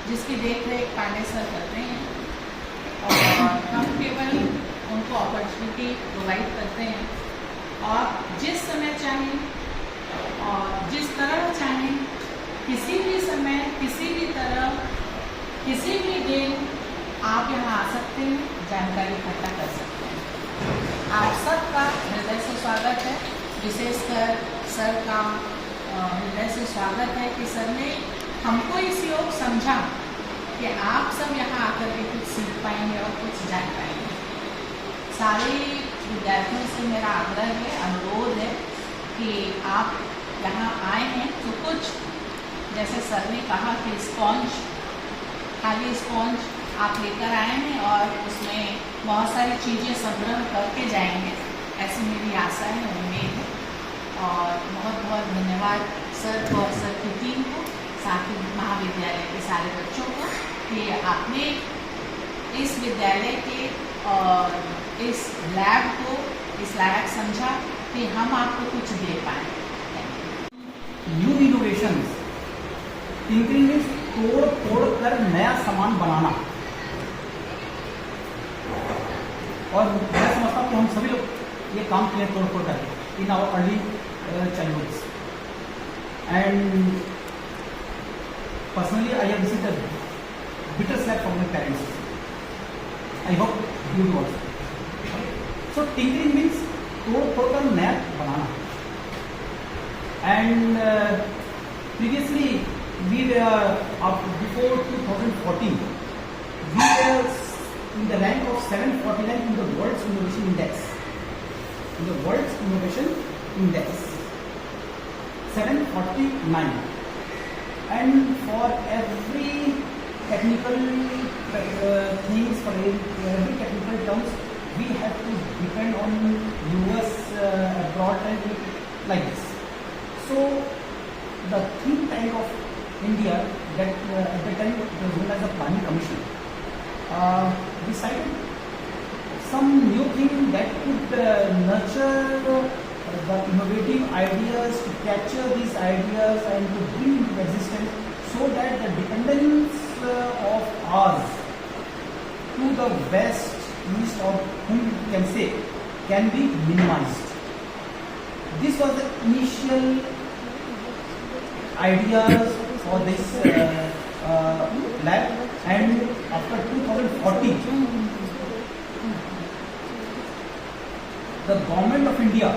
जिसकी देख रेख पांडे सर करते हैं और हम केवल उनको अपॉर्चुनिटी प्रोवाइड करते हैं और जिस समय चाहें और जिस तरह चाहें किसी भी समय किसी भी तरह किसी भी दिन आप यहाँ आ सकते हैं, जानकारी इकट्ठा कर सकते हैं। आप सबका हृदय से स्वागत है। विशेषकर सर का हृदय से स्वागत है कि सर ने हमको इस योग समझा कि आप सब यहाँ आकर के कुछ सीख पाएंगे और कुछ जान पाएंगे। सारे विद्यार्थियों से मेरा आग्रह है, अनुरोध है कि आप यहाँ आए हैं तो कुछ, जैसे सर ने कहा कि स्पॉन्ज, खाली स्पॉन्ज आप लेकर आए हैं और उसमें बहुत सारी चीज़ें संग्रह करके जाएंगे, ऐसी मेरी आशा है, उम्मीद है। और बहुत बहुत धन्यवाद सर को और सर की टीम को, साथ ही महाविद्यालय के सारे बच्चों को कि आपने इस विद्यालय के और इस लैब को इस लायक समझा कि हम आपको कुछ दे पाएँ। न्यू इनोवेशंस, टिंकरिंग मीन्स तोड़ फोड़ कर नया सामान बनाना। और मैं समझता हूँ कि हम सभी लोग ये काम किए तोड़ फोड़ करके in our early childhood. And personally I have received a bitter slap from my parents. I hope you do also. So tinkering means तोड़ फोड़ कर नया बनाना। And previously we were before 2014 we were in the rank of 749 in the World's Innovation Index. In the World's Innovation Index 749, and for every technical things, for every technical terms, we have to depend on US, abroad, and like this. So the think tank of India, that at the time it was known as the Planning Commission, decided some new thing that could nurture the innovative ideas, to capture these ideas and to bring into existence, so that the dependence of ours to the west, east, or whom you can say, can be minimized. This was the initial ideas for this lab, and after 2014 the government of India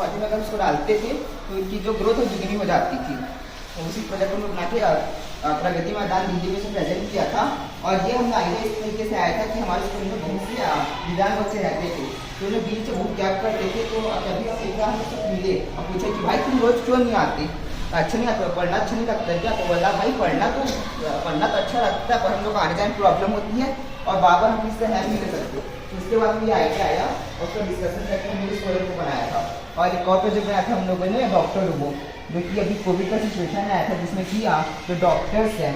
अगर उसको डालते थे तो इनकी जो growth है दुगनी हो जाती थी। तो उसी प्रोजेक्ट को बना के प्रगति मैदान दिल्ली में से प्रेजेंट किया था। और ये हमने आइडिया इस तरीके से आया था कि हमारे स्कूल में बहुत से दिव्यांग बच्चे रहते थे, तो उन्हें बीच से बहुत गैप करते थे। तो कभी एक बार हम सब मिले और पूछे कि भाई तुम रोज क्यों नहीं आते, अच्छा नहीं आता, पढ़ना अच्छा नहीं लगता क्या? तो बोला भाई पढ़ना तो अच्छा लगता है, पर हम लोग आने जाने प्रॉब्लम होती है और बार बार हम इससे हेल्प नहीं ले सकते। तो उसके बाद मुझे आइडिया आया और उसका डिस्कशन करके हमने इस प्रोजेक्ट को बनाया था। और एक और प्रोजेक्ट बनाया था हम लोगों ने डॉक्टर रोबो, जो कि अभी कोविड का सिचुएशन आया था, जिसमें कि जो डॉक्टर्स हैं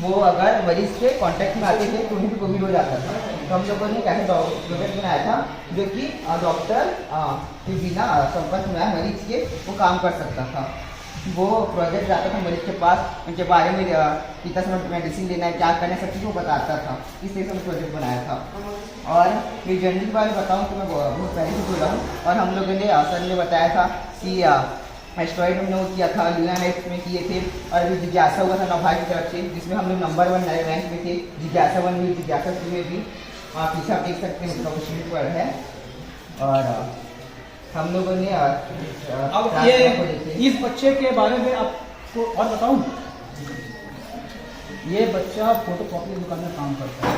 वो अगर मरीज के कांटेक्ट में आते थे तो उन्हें भी कोविड हो जाता था। तो हम लोगों ने एक ऐसा प्रोजेक्ट बनाया था जो कि डॉक्टर के बिना संपर्क में आए मरीज के वो काम कर सकता था। वो प्रोजेक्ट जाता था मरीज के पास, उनके बारे में कितना समय मेडिसिन लेना है, क्या करना है, सब चीज़ वो बताता था। इस तरह से मैं प्रोजेक्ट बनाया था। और मेरी जर्नी के बारे में बताऊँ तो मैं बहुत पहले से बोला हूँ। और हम लोगों ने सर ने बताया था कि एस्ट्रॉइड हमने वो किया था, लूना नेक्स्ट में किए थे। और अभी जिज्ञासा हुआ था नौभाग्य की तरफ से, जिसमें हम लोग नंबर 1 नए रैंक में थे। जिज्ञासा 1 में, जिज्ञासा 2 में भी पीछे आप देख सकते हैं उसका शीट पर है। और हम लोगों ने अब ये इस बच्चे के बारे में आपको और बताऊं, ये बच्चा फोटो कॉपी दुकान में काम करता है।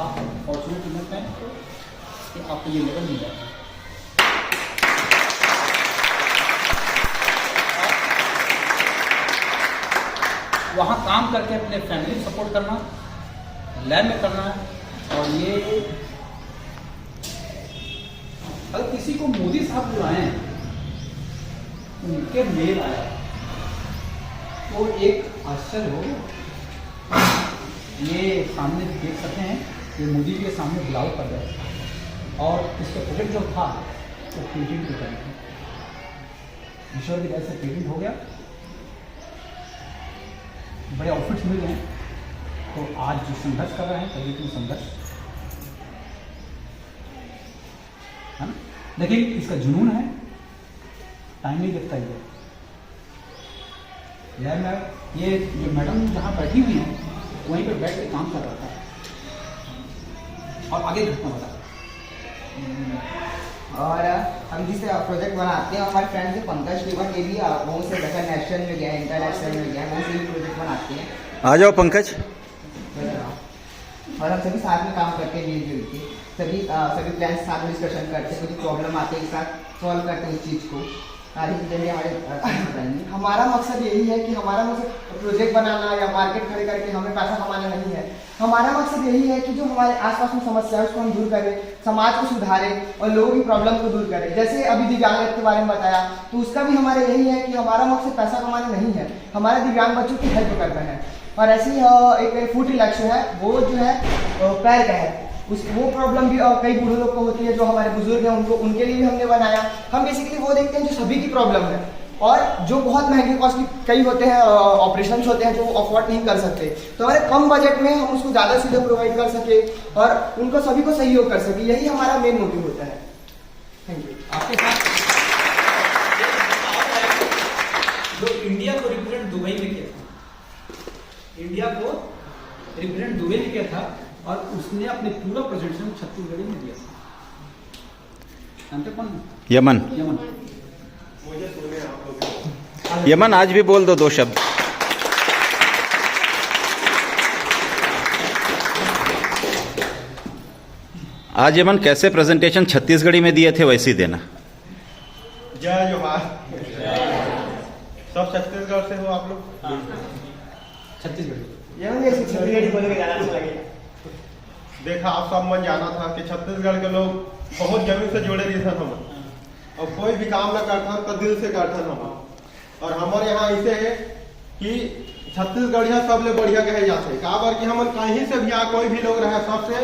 आप फॉर्चुनेट हैं कि आपको ये लेवल मिला है। वहाँ काम करके अपने फैमिली को सपोर्ट करना, लैब में करना। और ये अगर किसी को मोदी साहब बुलाए उनके मेल आया तो एक आश्चर्य हो। ये सामने देख सकते हैं, ये मोदी जी के सामने बुलाव कर रहे और इसका प्रोजेक्ट जो था वो पेटेंट पे करी थी। ईश्वर की दया से पेटेंट हो गया बड़े आउटफिट्स मिल गए हैं, तो आज जो संघर्ष कर रहे हैं करिए तुम संघर्ष, है ना। लेकिन इसका जुनून है, टाइम नहीं लगता है। यार मैं ये जो मैडम जहाँ बैठी हुई हैं वहीं पर बैठ के काम कर रहा था और आगे घटना बता। और हम जिस प्रोजेक्ट बनाते हैं हमारे फ्रेंड से पंकज टिवट, ये भी बहुत से जगह नेशनल में गया है, इंटरनेशनल में गया है, बहुत से भी प्रोजेक्ट बनाते हैं। आ जाओ पंकज। और हम सभी साथ में काम करते हैं, मिलजुल के सभी प्लान साथ में डिस्कशन करते हैं, कुछ प्रॉब्लम आते हैं एक साथ सॉल्व करते हैं उस चीज़ को। सारी चीज़ें भी हमारे हमारा मकसद यही है कि हमारा मकसद प्रोजेक्ट बनाना या मार्केट खड़े करके हमें पैसा कमाना नहीं है। हमारा मकसद यही है कि जो हमारे आसपास में समस्या है उसको हम दूर करें, समाज को सुधारें और लोगों की प्रॉब्लम को दूर करें। जैसे अभी दिव्यांग के बारे में बताया, तो उसका भी हमारा यही है कि हमारा मकसद पैसा कमाना नहीं है, हमारा दिव्यांग बच्चों की हेल्प करना है। और ऐसे ही एक फुट लक्ष्य है, वो जो है पैर का है, वो प्रॉब्लम भी कई बूढ़े लोग को होती है, जो हमारे बुजुर्ग हैं उनको, उनके लिए भी हमने बनाया। हम बेसिकली वो देखते हैं जो सभी की प्रॉब्लम है, और जो बहुत महंगे कॉस्ट की कई होते हैं ऑपरेशन होते हैं जो अफोर्ड नहीं कर सकते, तो हमारे कम बजट में हम उसको ज़्यादा सीधे प्रोवाइड कर सके और उनको सभी को सहयोग कर सके, यही हमारा मेन मोटिव होता है। Thank you. आपके साथ जो इंडिया को रिप्रेजेंट दुबई में किया था, इंडिया को रिप्रेजेंट दुबई में किया था और उसने अपने पूरा प्रेजेंटेशन छत्तीसगढ़ी में दिया था। जानते कौन? यमन। यमन। यमन आज भी बोल दो 2 शब्द। आज यमन कैसे प्रेजेंटेशन छत्तीसगढ़ी में दिए थे वैसे ही देना। जय जोहार। सब छत्तीसगढ़ से हो आप लोग? छत्तीसगढ़ी। छत्तीसगढ़ी बोल के ज़्यादा अच्छा लगेगा। देखा आप सब मन जाना था कि छत्तीसगढ़ के लोग बहुत जमीन से जुड़े रही थे हम, और कोई भी काम ना करता तो दिल से करता हम। और हमारे यहाँ ऐसे है कि छत्तीसगढ़िया सबले बढ़िया कहे जाते हैं, का बार कि हम कहीं से भी यहाँ कोई भी लोग रहे सबसे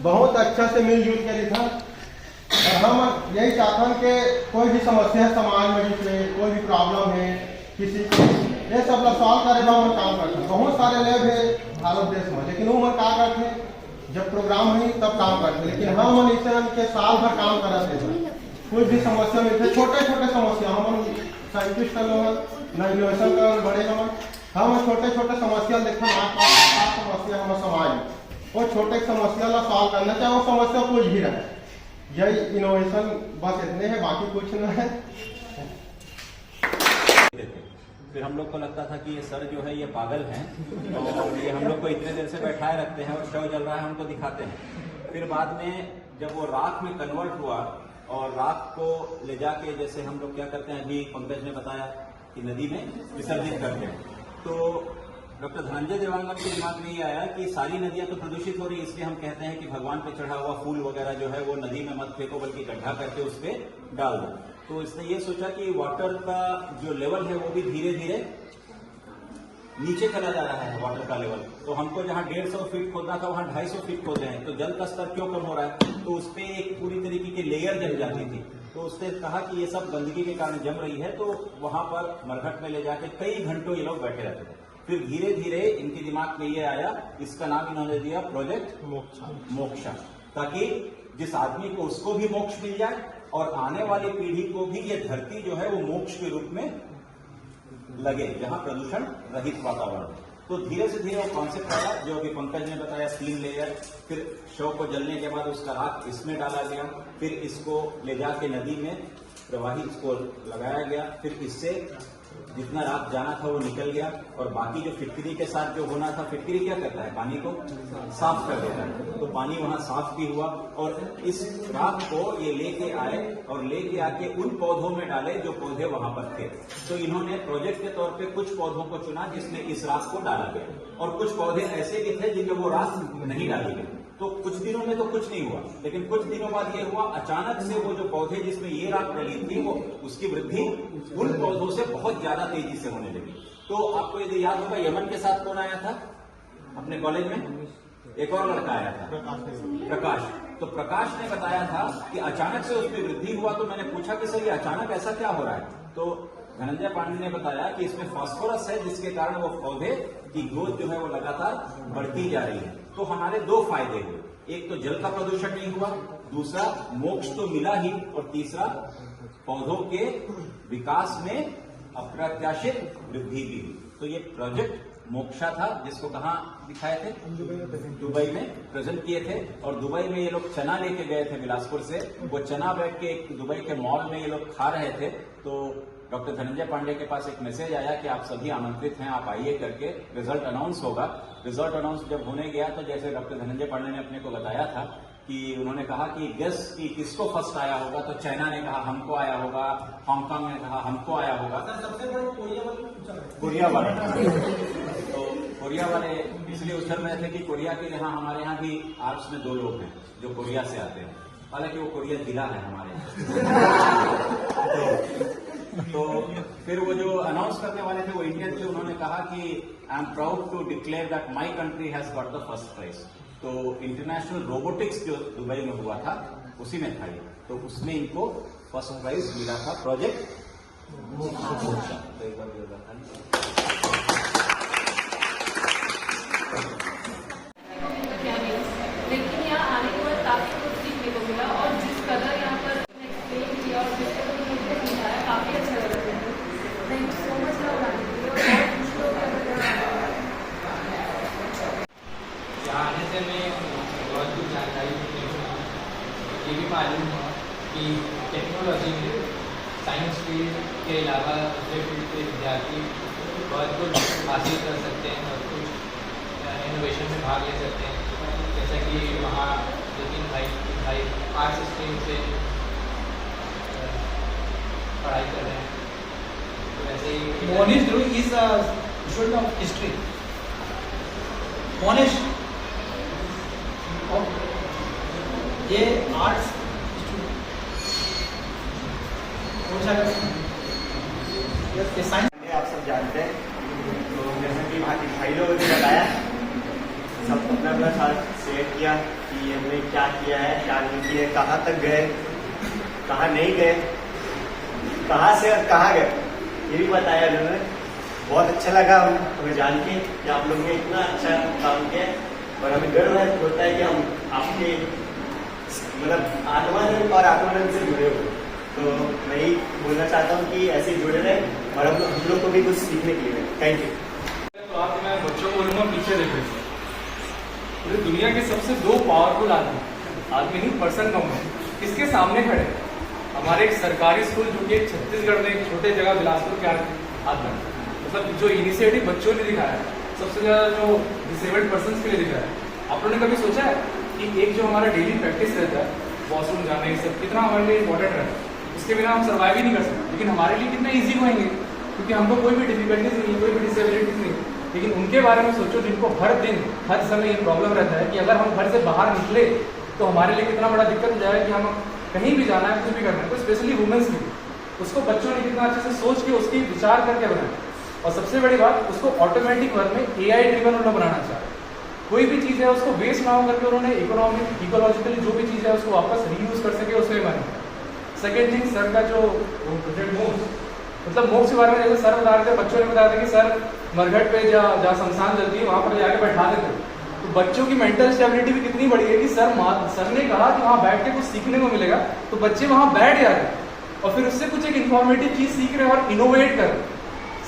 बहुत अच्छा से मिलजुल के रही। और हम यही चाहते हैं कि कोई भी समस्या है समाज में, जिसमें कोई भी प्रॉब्लम है किसी को, ये सब लोग सॉल्व करे हम काम करते हैं। बहुत सारे लोग है भारत देश में, लेकिन वो क्या करते हैं जब प्रोग्राम हुई तब काम करते, लेकिन हम इसे के साल भर काम करते हैं। कोई भी समस्या मिलते, छोटे छोटे समस्या हम साइंटिस्ट कर लोग न इनोवेशन कर बड़े हम छोटे छोटे समस्या देखते समस्या हमारे समाज में, वो छोटे समस्या ला सॉल्व करना चाहे वो समस्या कुछ भी रहे, यही इनोवेशन बस इतने है, बाकी कुछ न है। फिर हम लोग को लगता था कि ये सर जो है ये पागल हैं और ये हम लोग को इतने देर से बैठाए रखते हैं और शो चल रहा है हमको दिखाते हैं। फिर बाद में जब वो राख में कन्वर्ट हुआ और राख को ले जाके जैसे हम लोग क्या करते हैं, अभी पंकज ने बताया कि नदी में विसर्जित करते हैं, तो डॉक्टर धनंजय देवांगन के दिमाग में ये आया कि सारी नदियां तो प्रदूषित हो रही है, इसलिए हम कहते हैं कि भगवान पे चढ़ा हुआ फूल वगैरह जो है वो नदी में मत फेंको बल्कि गड्ढा करके उस पर डाल दो। तो इसने ये सोचा कि वाटर का जो लेवल है वो भी धीरे धीरे नीचे चला जा रहा है, वाटर का लेवल। तो हमको जहां 150 फीट खोदना था वहां 250 फीट खोद रहे हैं, तो जल का स्तर क्यों कम हो रहा है? तो उस पर एक पूरी तरीके की लेयर जम जाती थी। तो उसने कहा कि ये सब गंदगी के कारण जम रही है, तो वहां पर मरघट में ले जाके कई घंटों ये लोग बैठे रहते थे। फिर धीरे धीरे इनके दिमाग में ये आया, इसका नाम इन्होंने दिया प्रोजेक्ट मोक्षा, ताकि जिस आदमी को उसको भी मोक्ष मिल जाए और आने वाली पीढ़ी को भी ये धरती जो है वो मोक्ष के रूप में लगे, जहां प्रदूषण रहित वातावरण। तो धीरे से धीरे वो कॉन्सेप्ट आया जो अभी पंकज ने बताया, 3 लेयर। फिर शव को जलने के बाद उसका राख इसमें डाला गया, फिर इसको ले जाके नदी में प्रवाहित इसको लगाया गया, फिर इससे जितना राख जाना था वो निकल गया, और बाकी जो फिटकरी के साथ जो होना था, फिटकरी क्या करता है, पानी को साफ कर देता है, तो पानी वहां साफ भी हुआ। और इस राख को ये लेके आए और लेके आके उन पौधों में डाले जो पौधे वहां पर थे। तो इन्होंने प्रोजेक्ट के तौर पे कुछ पौधों को चुना जिसमें इस राख को डाला गया, और कुछ पौधे ऐसे भी थे जिनमें वो राख नहीं डाली गई। तो कुछ दिनों में तो कुछ नहीं हुआ, लेकिन कुछ दिनों बाद ये हुआ, अचानक से वो जो पौधे जिसमें ये राख डली थी वो उसकी वृद्धि उन पौधों से बहुत ज्यादा तेजी से होने लगी। तो आपको यदि याद होगा, यमन के साथ कौन आया था अपने कॉलेज में? एक और लड़का आया था, प्रकाश। तो प्रकाश ने बताया था कि अचानक से उसमें वृद्धि हुआ। तो मैंने पूछा कि सर ये अचानक ऐसा क्या हो रहा है? तो धनंजय पांडे ने बताया कि इसमें फास्फोरस है, जिसके कारण वो पौधे की ग्रोथ जो है वो लगातार बढ़ती जा रही है। तो हमारे दो फायदे हुए, एक तो जल का प्रदूषण नहीं हुआ, दूसरा मोक्ष तो मिला ही, और तीसरा पौधों के विकास में अप्रत्याशित वृद्धि भी हुई। तो ये प्रोजेक्ट मोक्षा था, जिसको कहाँ दिखाए थे? दुबई में प्रेजेंट किए थे। और दुबई में ये लोग चना लेके गए थे बिलासपुर से, वो चना बैठ के दुबई के मॉल में ये लोग खा रहे थे। तो डॉक्टर धनंजय पांडे के पास एक मैसेज आया कि आप सभी आमंत्रित हैं, आप आइए करके, रिजल्ट अनाउंस होगा। रिजल्ट अनाउंस जब होने गया तो जैसे डॉक्टर धनंजय पांडे ने अपने को बताया था कि उन्होंने कहा कि गेस कि किसको फर्स्ट आया होगा, तो चाइना ने कहा हमको आया होगा, हांगकांग ने कहा हमको आया होगा, सबसे बड़ा कोरिया वाले। तो कोरिया वाले इसलिए उछल रहे थे कि कोरिया के यहाँ, हमारे यहाँ भी आर्ट्स में 2 लोग हैं जो कोरिया से आते हैं, हालांकि वो कोरिया जिला है हमारे यहाँ। तो फिर वो जो अनाउंस करने वाले थे वो इंडियन थे, उन्होंने कहा कि I am proud to declare that my country has got the first prize. तो इंटरनेशनल रोबोटिक्स जो दुबई में हुआ था उसी में था ये, तो उसमें इनको फर्स्ट प्राइज मिला था प्रोजेक्ट। तो एक बार लेकिन यहाँ आने के बाद काफी कुछ सीखने को मिला, और जिस कदर यहाँ पर एक्सप्लेन किया और जिस कदर मुझे समझाया काफी अच्छा लगा। Thank you so much for आने के लिए, और बहुत खुश हो गया। यहाँ आने से मैं बहुत कुछ जानकारी मिली, ये भी मालूम हुआ कि टेक्नोलॉजी में साइंस फील्ड के अलावा दूसरे फील्ड के विद्यार्थी बहुत कुछ हासिल कर सकते हैं और कुछ इनोवेशन में भाग ले सकते हैं। जैसा कि वहाँ 2-3 भाई आर्ट्स स्ट्रीम से पढ़ाई कर रहे हैं, तो वैसे ही Monish Dhruv is a student of history. Monish, ये आर्ट्स साइंस आप सब जानते हैं। तो जैसा कि भाई लोगों ने बताया, सब अपना अपना साथ शेयर किया कि हमने क्या किया है, क्या नहीं किया है, कहाँ तक गए, कहाँ नहीं गए, कहाँ से और कहाँ गए, ये भी बताया उन्होंने। बहुत अच्छा लगा हमें जान के कि आप लोग ने इतना अच्छा काम किया, और हमें गर्व होता है कि हम आपके मतलब आत्मानंद और आत्मानंद से जुड़े हुए। तो मैं यही बोलना चाहता हूँ कि ऐसे ही जुड़े रहे, और हम लोग को भी कुछ सीखने के लिए। Thank you. तो आज मैं बच्चों को बोलूँगा पीछे देखो, पूरी दुनिया के सबसे 2 पावरफुल आदमी नहीं पर्सन कम है, इसके सामने खड़े। हमारे एक सरकारी स्कूल जो कि छत्तीसगढ़ में एक छोटे जगह बिलासपुर के आता है, मतलब जो इनिशिएटिव बच्चों ने दिखाया है, सबसे ज़्यादा जो डिसेबल्ड पर्सन के लिए दिखाया है। आप लोगों ने कभी सोचा है कि एक जो हमारा डेली प्रैक्टिस रहता है, वॉशरूम जाना, ये सब कितना हमारे लिए इंपॉर्टेंट रहता है, उसके बिना हम सर्वाइव ही नहीं कर सकते। लेकिन हमारे लिए कितना ईजी होएंगे, क्योंकि हमको कोई भी डिफिकल्टीज नहीं, कोई भी डिसेबिलिटीज नहीं। लेकिन उनके बारे में सोचो जिनको हर दिन हर समय ये प्रॉब्लम रहता है कि अगर हम घर से बाहर निकले तो हमारे लिए कितना बड़ा दिक्कत हो जाएगा कि हम कहीं भी जाना है, कुछ भी करना है, तो स्पेशली वुमेन्स के उसको बच्चों ने कितना अच्छे से सोच के उसकी विचार करके बनाया। और सबसे बड़ी बात, उसको ऑटोमेटिक वर्क में AI ड्रिवन उन्होंने बनाना चाहा। कोई भी चीज़ है उसको वेस्ट ना हो करके उन्होंने इकोलॉजिकली जो भी चीज़ है उसको वापस रीयूज कर सके, उसमें बने। सेकेंड थिंग, सर का जो प्रोजेक्ट मोक्ष, मतलब मोक्ष के बारे में जैसे सर बता रहे थे, बच्चों ने बताया था कि सर मरघट पे जहाँ शमशान जलती है वहाँ पर जाके बैठा देते। तो बच्चों की मेंटल स्टेबिलिटी भी कितनी बड़ी है कि सर ने कहा कि वहाँ बैठ के कुछ सीखने को मिलेगा, तो बच्चे वहाँ बैठ जा रहे और फिर उससे कुछ एक इन्फॉर्मेटिव चीज़ सीख रहे हैं और इनोवेट कर रहे हैं।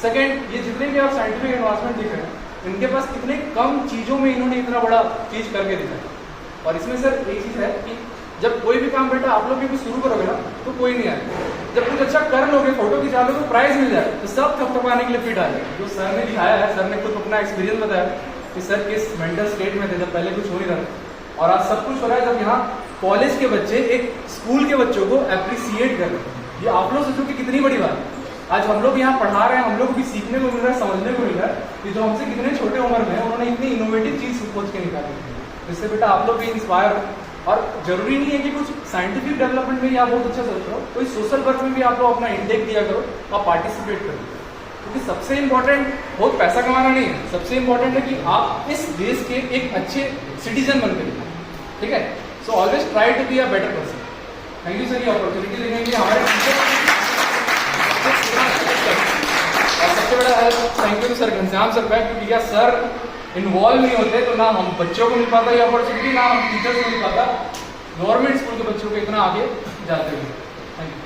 सेकेंड, ये जितने भी आप साइंटिफिक एडवांसमेंट देख रहे हैं, इनके पास कितने कम चीज़ों में इन्होंने इतना बड़ा चीज़ करके दिखाया। और इसमें सर एक चीज़ है कि जब कोई भी काम बेटा आप लोग भी कुछ शुरू करोगे ना तो कोई नहीं आएगा, जब कुछ अच्छा कर लोगे, फोटो खिंचा लोगे, प्राइज मिल जाए तो सब थपथपाने के लिए फिट आ जाए। जो सर ने दिखाया है, सर ने खुद अपना एक्सपीरियंस बताया कि सर किस मेंटल स्टेट में थे जब पहले कुछ हो नहीं रहा, और आज सब कुछ हो रहा है जब यहाँ कॉलेज के बच्चे एक स्कूल के बच्चों को अप्रिसिएट कर रहे हैं। ये आप लोग सोचो कि कितनी बड़ी बात है। आज हम लोग यहाँ पढ़ा रहे हैं, हम लोग को भी सीखने को मिल रहा है, समझने को मिल रहा है कि जो हमसे कितने छोटे उम्र में उन्होंने इतनी इनोवेटिव चीज खोज के निकाली। इससे बेटा आप लोग भी इंस्पायर हो, और जरूरी नहीं है कि कुछ साइंटिफिक डेवलपमेंट में ही आप बहुत अच्छा सोच रहे हो, कोई सोशल वर्क में भी आप लोग अपना इंटेक दिया करो और पार्टिसिपेट करो, क्योंकि सबसे इंपॉर्टेंट बहुत पैसा कमाना नहीं है, सबसे इंपॉर्टेंट है कि आप इस देश के एक अच्छे सिटीजन बनकर दिखाएं, ठीक है। So always try to be a better person. Thank you sir, ये अपॉर्चुनिटी देने के लिए हमारे teacher special thank you sir Ghanshyam sir का, क्योंकि क्या सर इन्वॉल्व नहीं होते तो ना हम बच्चों को मिल पाता ये अपॉर्चुनिटी, ना हम टीचर्स को मिल पाता गवर्नमेंट स्कूल के बच्चों को इतना आगे जाते हुए। Thank you.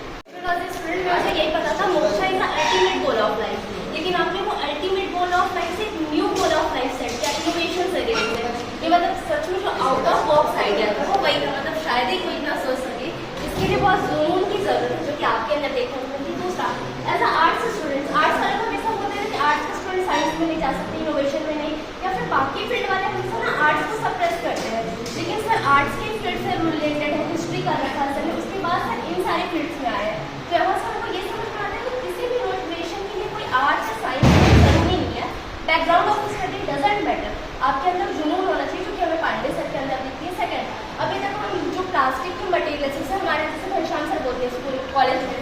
स्टूडेंट मुझे यही पता था moksha is the ultimate goal of life, लेकिन आपने वो अल्टीमेट गोल ऑफ लाइफ से एक new goal of life set किया, इनोवेशन अगेंस्ट है। ये मतलब सच में जो आउट ऑफ बॉक्स आइडिया था वो वही था, मतलब शायद ही कोई ना सोच सके। इसके लिए बहुत जुनून की जरूरत है, जो कि आपके अंदर देखने को मिलती। दूसरा, as a arts student, arts वाले को हमेशा होता है कि आर्ट्स के स्टूडेंट साइंस में नहीं जा सकते, इनोवेशन में नहीं, या फिर बाकी फील्ड वाले हमेशा ना आर्ट्स को सप्रेस करते हैं। लेकिन सर आर्ट्स के फील्ड से रिलेटेड है, हिस्ट्री कर रखा है सर ने, उसके बाद सर इन सारे फील्ड्स में आए हैं। तो यहाँ से हमको ये समझ में आता है कि किसी भी इनोवेशन के लिए कोई आर्ट्स या साइंस जरूरी नहीं है, background of study doesn't matter, आपके अंदर जुनून होना चाहिए, जो कि हमें पांडे सर के अंदर दिखती है। सेकंड, अभी तक हम जो प्लास्टिक के मटेरियल जैसे हमारे जैसे घनश्याम सर बोलते हैं स्कूल कॉलेज में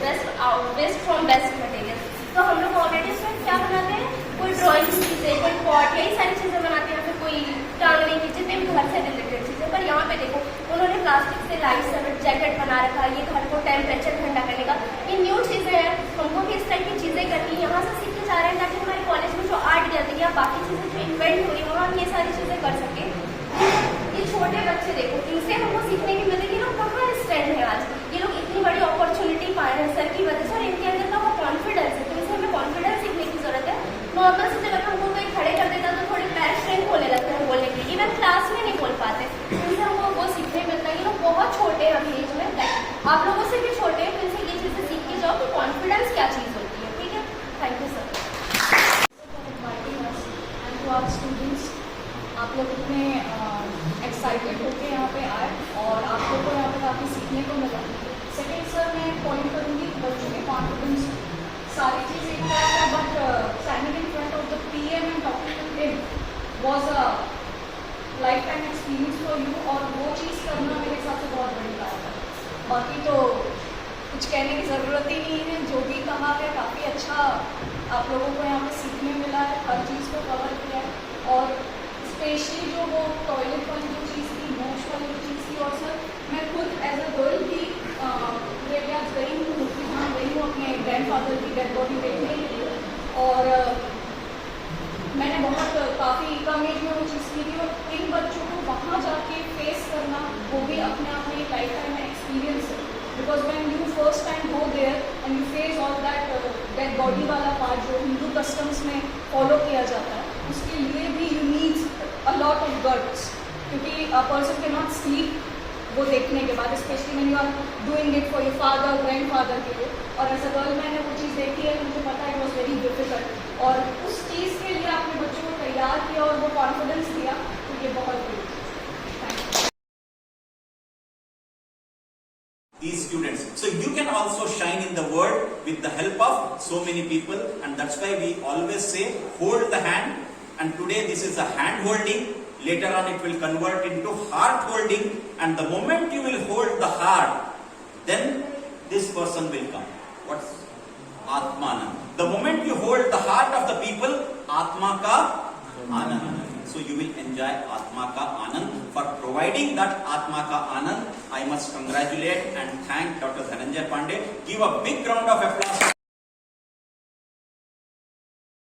वेस्ट फ्रॉम बेस्ट मटेरियल, तो हम लोग ऑलरेडी उसमें क्या बनाते हैं, कोई ड्राइंग चीज़ें, कोई पॉट, यही सारी चीज़ें बनाते हैं, फिर कोई टांगने की जितने भी घर से रिलेटेड चीज़ें। पर यहाँ पे देखो उन्होंने प्लास्टिक से लाइफ सेवर जैकेट बना रखा है, ये घर को टेम्परेचर ठंडा करने का, ये न्यू चीज़ें हैं, हमको भी इस टाइप की चीज़ें करनी है, यहाँ से सीख के जा रहे हैं ताकि हमारे कॉलेज में जो आर्ट गैलरी या बाकी चीज़ें जो इन्वेंट हो रही है वहाँ हम ये सारी चीज़ें कर सकें। ये छोटे बच्चे देखो, इनसे हमको सीखने की मिलेगी, ये लोग कहाँ स्टैंड है आज, ये लोग इतनी बड़ी अपॉर्चुनिटी पा रहे हैं सर की वजह से, और इनके अंदर का वो कॉन्फिडेंस है, तो इनसे हमें कॉन्फिडेंस सीखने की जरूरत है। नॉर्मल से जब हमको कोई खड़े कर देता तो थोड़ी पैर स्ट्रेंथ होने लगते हैं बोलने के लिए, इवन क्लास में नहीं बोल पाते, इनसे हमको वो सीखने मिलता है। ये लोग बहुत छोटे हैं अभी एज में, आप लोगों से भी छोटे हैं, तो इनसे ये चीज़ें सीख के जाओ कि कॉन्फिडेंस क्या चीज़ होती है। ठीक है, थैंक यू सर। स्टूडेंट्स, आप लोग इतने एक्साइटेड होकर यहाँ पे आए और आप लोग को यहाँ पे काफ़ी सीखने को मिला। सेकेंड सर, मैं पॉइंट करूँगी बच्चों के कॉन्फिडेंस, सारी चीज़ें एक तरह से, but standing in front of the PM and talking to him was a life time experience for you, और वो चीज़ करना मेरे हिसाब से बहुत बड़ी बात है। बाकी तो कुछ कहने की ज़रूरत ही नहीं है, जो भी कहा है काफ़ी अच्छा आप लोगों को यहाँ पे सीखने मिला है, हर चीज़ को कवर किया है, और स्पेशली जो वो टॉयलेट वाली जो चीज़ थी, मोक्ष वाली जो चीज़ थी, और सर मैं खुद एज अ गर्ल भी आज गई हूँ, मुफ्ती धाम गई हूँ अपने ग्रैंडफादर की डेड बॉडी देखने के लिए, और मैंने बहुत काफ़ी कम एज में वो चीज़ की थी, और इन बच्चों को वहाँ जाके फेस करना वो भी अपने आप में एक लाइफ टाइम एक्सपीरियंस है, because when you first time go there and you face all that dead body वाला पार्ट जो हिंदू कस्टम्स में फॉलो किया जाता है, उसके लिए भी you need a lot of guts, क्योंकि a person can not sleep वो देखने के बाद, specially when you are doing it for your father, grandfather के लिए। और एज अ गर्ल मैंने वो चीज़ देखी है, मुझे पता है इट वॉज वेरी डिफिकल्ट, और उस चीज़ के लिए आपने बच्चों को तैयार किया और वो कॉन्फिडेंस दिया, तो ये बहुत बड़ी चीज़ है। These students. So you can also shine in the world with the help of so many people, and that's why we always say hold the hand, and today this is a hand holding, later on it will convert into heart holding, and the moment you will hold the heart, then this person will come. What's Atmanand? The moment you hold the heart of the people, Atma ka Anand. So you will enjoy Atma ka Anand. For providing that Atma ka Anand, I must congratulate and thank Dr. Dhananjay Pandey. Give a big round of applause.